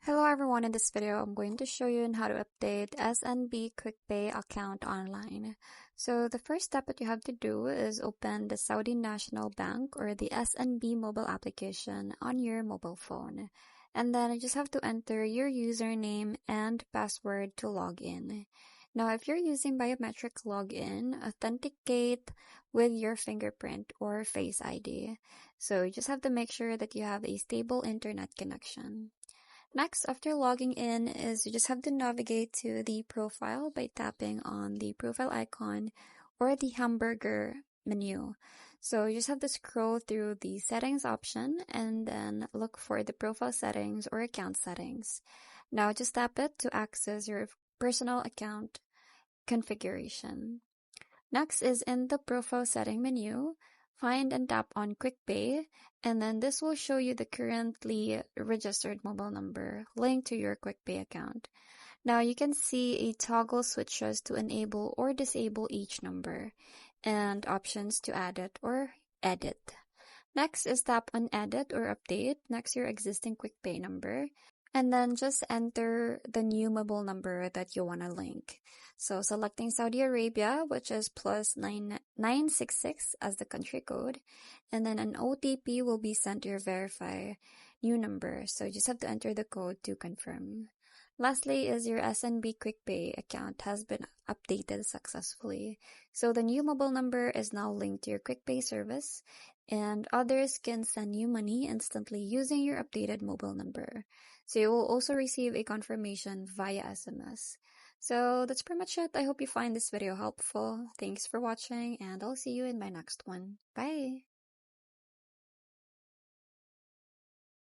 Hello everyone, in this video I'm going to show you on how to update SNB Quick Pay account online. So the first step that you have to do is open the Saudi National Bank or the SNB mobile application on your mobile phone. And then you just have to enter your username and password to log in. Now if you're using biometric login, authenticate with your fingerprint or Face ID. So you just have to make sure that you have a stable internet connection. Next, after logging in, is you just have to navigate to the profile by tapping on the profile icon or the hamburger menu. So you just have to scroll through the settings option and then look for the profile settings or account settings. Now just tap it to access your personal account configuration. Next is in the profile setting menu, find and tap on Quick Pay, and then this will show you the currently registered mobile number linked to your Quick Pay account. Now you can see a toggle switches to enable or disable each number and options to add it or edit. Next is tap on edit or update next to your existing Quick Pay number. And then just enter the new mobile number that you want to link. So selecting Saudi Arabia, which is plus 9966 as the country code. And then an OTP will be sent to your verify new number. So you just have to enter the code to confirm. Lastly is your SNB Quick Pay account has been updated successfully. So the new mobile number is now linked to your Quick Pay service, and others can send you money instantly using your updated mobile number. So you will also receive a confirmation via SMS. So that's pretty much it. I hope you find this video helpful. Thanks for watching, and I'll see you in my next one. Bye!